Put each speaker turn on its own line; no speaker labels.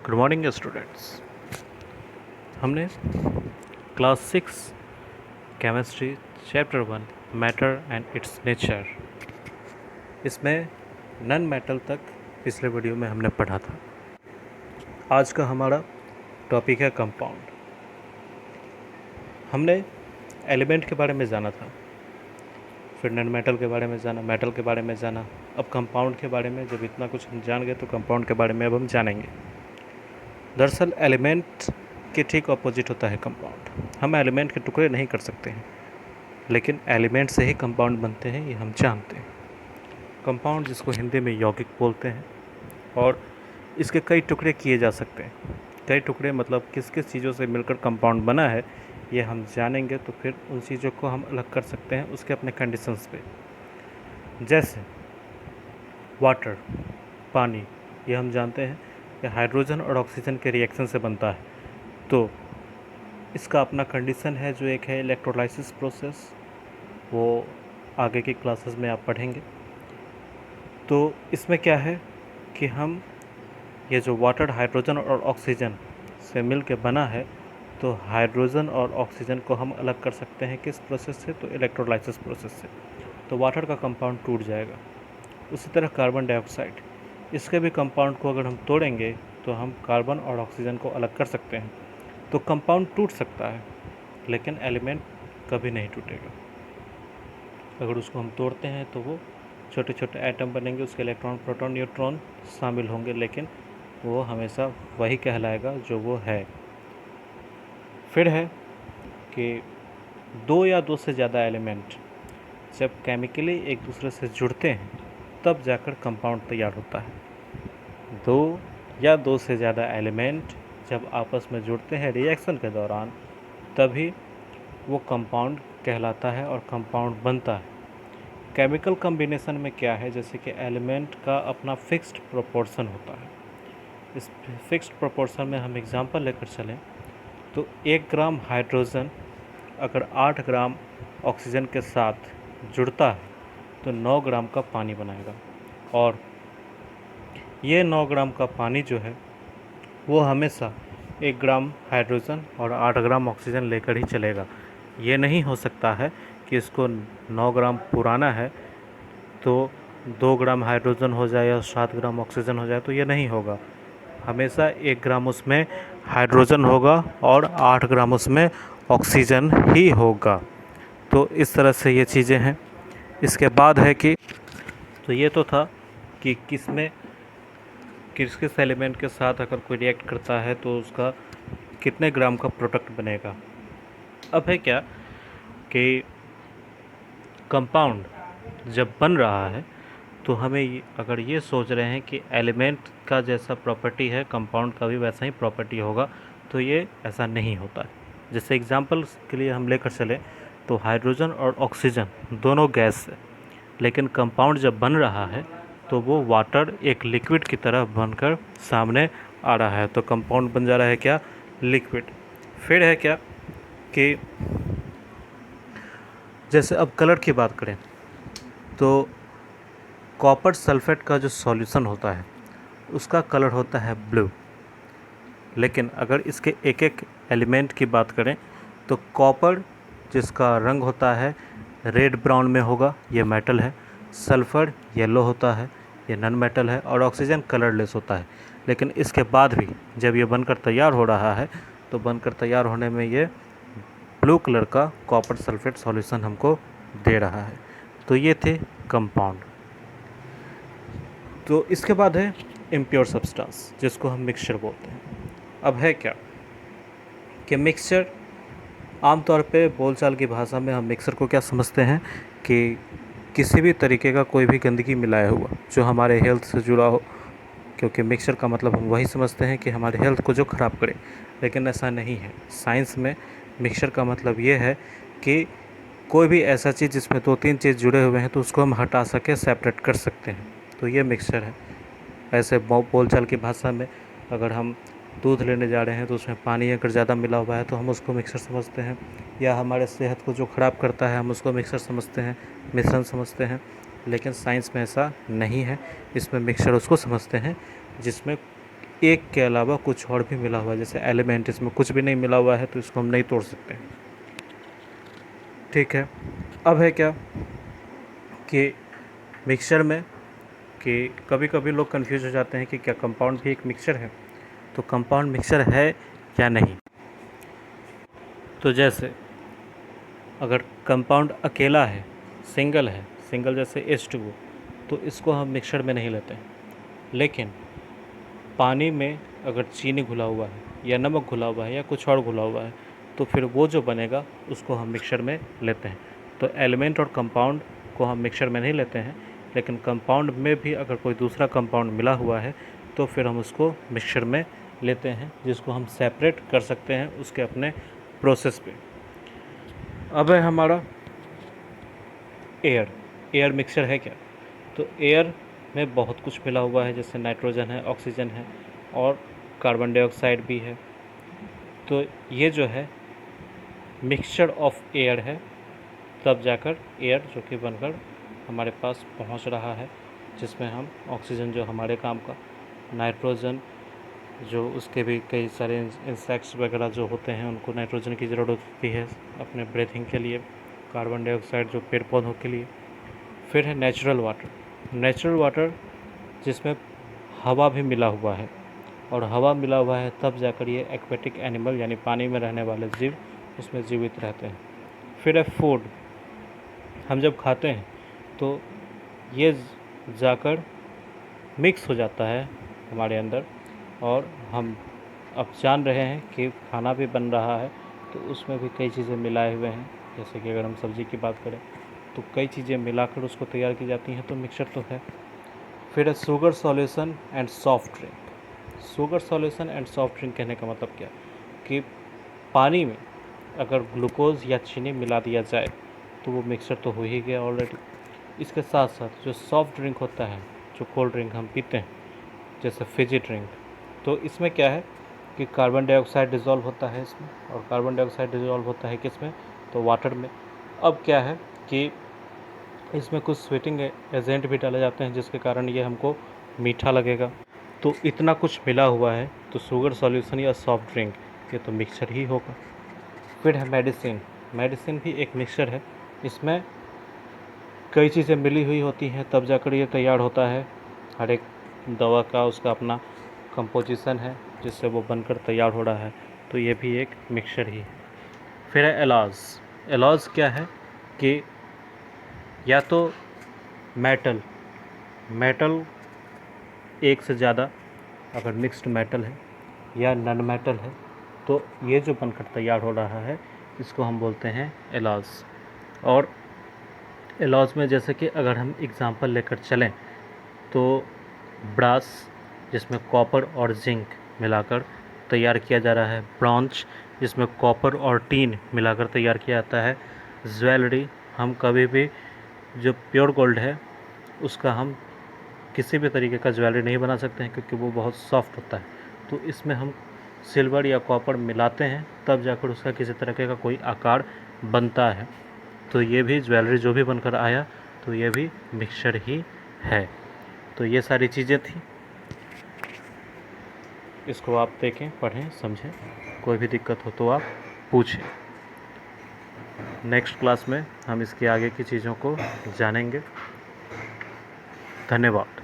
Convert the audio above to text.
Good morning students. हमने class 6 chemistry chapter 1 matter and its nature, इसमें non metal तक पिछले वीडियो में हमने पढ़ा था। आज का हमारा टॉपिक है कंपाउंड। हमने एलिमेंट के बारे में जाना था, फिर नॉन मेटल के बारे में जाना, मेटल के बारे में जाना। अब कंपाउंड के बारे में जब इतना कुछ हम जान गए तो कंपाउंड के बारे में अब हम जानेंगे। दरअसल एलिमेंट के ठीक ऑपोजिट होता है कंपाउंड। हम एलिमेंट के टुकड़े नहीं कर सकते हैं, लेकिन एलिमेंट से ही कंपाउंड बनते हैं, ये हम जानते हैं। कंपाउंड जिसको हिंदी में यौगिक बोलते हैं, और इसके कई टुकड़े किए जा सकते हैं। कई टुकड़े मतलब किस किस चीज़ों से मिलकर कंपाउंड बना है ये हम जानेंगे, तो फिर उन चीज़ों को हम अलग कर सकते हैं उसके अपने कंडीशंस पे। जैसे वाटर, पानी, ये हम जानते हैं कि हाइड्रोजन और ऑक्सीजन के रिएक्शन से बनता है, तो इसका अपना कंडीशन है जो एक है इलेक्ट्रोलाइसिस प्रोसेस, वो आगे की क्लासेस में आप पढ़ेंगे। तो इसमें क्या है कि हम ये जो वाटर हाइड्रोजन और ऑक्सीजन से मिल के बना है, तो हाइड्रोजन और ऑक्सीजन को हम अलग कर सकते हैं किस प्रोसेस से, तो इलेक्ट्रोलाइसिस प्रोसेस से। तो वाटर का कंपाउंड टूट जाएगा। उसी तरह कार्बन डाइऑक्साइड, इसके भी कंपाउंड को अगर हम तोड़ेंगे तो हम कार्बन और ऑक्सीजन को अलग कर सकते हैं। तो कंपाउंड टूट सकता है, लेकिन एलिमेंट कभी नहीं टूटेगा। अगर उसको हम तोड़ते हैं तो वो छोटे छोटे एटम बनेंगे, उसके इलेक्ट्रॉन, प्रोटॉन, न्यूट्रॉन शामिल होंगे, लेकिन वो हमेशा वही कहलाएगा जो वो है। फिर है कि दो या दो से ज़्यादा एलिमेंट जब केमिकली एक दूसरे से जुड़ते हैं तब जाकर कंपाउंड तैयार होता है। दो या दो से ज़्यादा एलिमेंट जब आपस में जुड़ते हैं रिएक्शन के दौरान, तभी वो कंपाउंड कहलाता है और कंपाउंड बनता है। केमिकल कॉम्बिनेशन में क्या है, जैसे कि एलिमेंट का अपना फिक्स्ड प्रोपोर्शन होता है। इस फिक्स्ड प्रोपोर्शन में हम एग्जांपल लेकर चलें तो 1 ग्राम हाइड्रोजन अगर 8 ग्राम ऑक्सीजन के साथ जुड़ता है तो 9 ग्राम का पानी बनाएगा, और ये 9 ग्राम का पानी जो है वो हमेशा 1 ग्राम हाइड्रोजन और 8 ग्राम ऑक्सीजन लेकर ही चलेगा। ये नहीं हो सकता है कि इसको 9 ग्राम पुराना है तो 2 ग्राम हाइड्रोजन हो जाए या 7 ग्राम ऑक्सीजन हो जाए, तो ये नहीं होगा। हमेशा 1 ग्राम उसमें हाइड्रोजन होगा और 8 ग्राम उसमें ऑक्सीजन ही होगा। तो इस तरह से ये चीज़ें हैं। इसके बाद है कि तो ये तो था कि किस किस एलिमेंट के साथ अगर कोई रिएक्ट करता है तो उसका कितने ग्राम का प्रोडक्ट बनेगा। अब है क्या कि कंपाउंड जब बन रहा है तो हमें अगर ये सोच रहे हैं कि एलिमेंट का जैसा प्रॉपर्टी है कंपाउंड का भी वैसा ही प्रॉपर्टी होगा, तो ये ऐसा नहीं होता है। जैसे एग्जांपल के लिए हम लेकर चलें तो हाइड्रोजन और ऑक्सीजन दोनों गैस है, लेकिन कंपाउंड जब बन रहा है तो वो वाटर एक लिक्विड की तरह बनकर सामने आ रहा है, तो कंपाउंड बन जा रहा है क्या, लिक्विड। फिर है क्या कि जैसे अब कलर की बात करें तो कॉपर सल्फेट का जो सॉल्यूशन होता है उसका कलर होता है ब्लू, लेकिन अगर इसके एक एक एलिमेंट की बात करें तो कॉपर जिसका रंग होता है रेड ब्राउन में होगा, ये मेटल है। सल्फ़र येलो होता है, ये नॉन मेटल है। और ऑक्सीजन कलरलेस होता है। लेकिन इसके बाद भी जब ये बनकर तैयार हो रहा है तो बनकर तैयार होने में ये ब्लू कलर का कॉपर सल्फेट सॉल्यूशन हमको दे रहा है। तो ये थे कंपाउंड। तो इसके बाद है इम्प्योर सब्सटेंस, जिसको हम मिक्सचर बोलते हैं। अब है क्या कि मिक्सचर आमतौर पे बोलचाल की भाषा में हम मिक्सर को क्या समझते हैं कि किसी भी तरीके का कोई भी गंदगी मिलाया हुआ जो हमारे हेल्थ से जुड़ा हो, क्योंकि मिक्सचर का मतलब हम वही समझते हैं कि हमारे हेल्थ को जो ख़राब करे, लेकिन ऐसा नहीं है। साइंस में मिक्सचर का मतलब ये है कि कोई भी ऐसा चीज़ जिसमें 2-3 चीज़ जुड़े हुए हैं तो उसको हम हटा सके, सेपरेट कर सकते हैं, तो ये मिक्सचर है। ऐसे बोलचाल की भाषा में अगर हम दूध लेने जा रहे हैं तो उसमें पानी अगर ज़्यादा मिला हुआ है तो हम उसको मिक्सर समझते हैं, या हमारे सेहत को जो ख़राब करता है हम उसको मिक्सर समझते हैं, मिश्रण समझते हैं। लेकिन साइंस में ऐसा नहीं है। इसमें मिक्सर उसको समझते हैं जिसमें एक के अलावा कुछ और भी मिला हुआ है, जैसे एलिमेंट इसमें कुछ भी नहीं मिला हुआ है तो इसको हम नहीं तोड़ सकते। ठीक है, अब है क्या कि मिक्सचर में कि कभी कभी लोग कंफ्यूज हो जाते हैं कि क्या कंपाउंड भी एक मिक्सचर है, तो कंपाउंड मिक्सचर है या नहीं। तो जैसे अगर कंपाउंड अकेला है, सिंगल जैसे H2O, तो इसको हम मिक्सचर में नहीं लेते हैं। लेकिन पानी में अगर चीनी घुला हुआ है या नमक घुला हुआ है या कुछ और घुला हुआ है, तो फिर वो जो बनेगा उसको हम मिक्सचर में लेते हैं। तो एलिमेंट और कंपाउंड को हम मिक्सचर में नहीं लेते हैं, लेकिन कंपाउंड में भी अगर कोई दूसरा कंपाउंड मिला हुआ है तो फिर हम उसको मिक्सचर में लेते हैं, जिसको हम सेपरेट कर सकते हैं उसके अपने प्रोसेस पे। अब है हमारा एयर मिक्सचर है क्या? तो एयर में बहुत कुछ मिला हुआ है, जैसे नाइट्रोजन है, ऑक्सीजन है और कार्बन डाइऑक्साइड भी है। तो ये जो है मिक्सचर ऑफ एयर है, तब जाकर एयर जो कि बनकर हमारे पास पहुंच रहा है, जिसमें हम ऑक्सीजन जो हमारे काम का, नाइट्रोजन जो उसके भी कई सारे इंसेक्ट्स वगैरह जो होते हैं उनको नाइट्रोजन की ज़रूरत होती है अपने ब्रीथिंग के लिए, कार्बन डाइऑक्साइड जो पेड़ पौधों के लिए। फिर है नेचुरल वाटर जिसमें हवा भी मिला हुआ है, और हवा मिला हुआ है तब जाकर ये एक्वेटिक एनिमल यानी पानी में रहने वाले जीव उसमें जीवित रहते हैं। फिर है फूड, हम जब खाते हैं तो ये जाकर मिक्स हो जाता है हमारे अंदर, और हम अब जान रहे हैं कि खाना भी बन रहा है तो उसमें भी कई चीज़ें मिलाए हुए हैं। जैसे कि अगर हम सब्ज़ी की बात करें तो कई चीज़ें मिलाकर उसको तैयार की जाती हैं, तो मिक्सचर तो है। फिर है sugar solution and soft drink. Sugar solution and soft drink कहने का मतलब क्या कि पानी में अगर ग्लूकोज या चीनी मिला दिया जाए तो वो मिक्सचर तो हो ही गया ऑलरेडी। इसके साथ साथ जो सॉफ्ट ड्रिंक होता है, जो कोल्ड ड्रिंक हम पीते हैं जैसे फिजी ड्रिंक, तो इसमें क्या है कि कार्बन डाइऑक्साइड डिज़ोल्व होता है इसमें, और कार्बन डाइऑक्साइड डिज़ोल्व होता है किसमें, तो वाटर में। अब क्या है कि इसमें कुछ स्वीटिंग एजेंट भी डाले जाते हैं जिसके कारण ये हमको मीठा लगेगा। तो इतना कुछ मिला हुआ है, तो शुगर सॉल्यूशन या सॉफ्ट ड्रिंक ये तो मिक्सचर ही होगा। फिर है मेडिसिन भी एक मिक्सचर है, इसमें कई चीज़ें मिली हुई होती हैं तब जाकर ये तैयार होता है। हर एक दवा का उसका अपना कंपोजिशन है जिससे वो बनकर तैयार हो रहा है, तो ये भी एक मिक्सचर ही है। फिर है एलाज क्या है कि या तो मेटल एक से ज़्यादा अगर मिक्स्ड मेटल है या नॉन मेटल है, तो ये जो बनकर तैयार हो रहा है इसको हम बोलते हैं एलाज। और एलाज में जैसे कि अगर हम एग्ज़ाम्पल लेकर चलें तो ब्रास जिसमें कॉपर और जिंक मिलाकर तैयार किया जा रहा है, ब्रॉन्ज जिसमें कॉपर और टीन मिलाकर तैयार किया जाता है, ज्वेलरी हम कभी भी जो प्योर गोल्ड है उसका हम किसी भी तरीके का ज्वेलरी नहीं बना सकते हैं क्योंकि वो बहुत सॉफ्ट होता है। तो इसमें हम सिल्वर या कॉपर मिलाते हैं तब जाकर उसका किसी तरीके का कोई आकार बनता है। तो ये भी ज्वेलरी जो भी बनकर आया तो ये भी मिक्सचर ही है। तो ये सारी चीज़ें थी, इसको आप देखें, पढ़ें, समझें, कोई भी दिक्कत हो तो आप पूछें। नेक्स्ट क्लास में हम इसके आगे की चीज़ों को जानेंगे। धन्यवाद।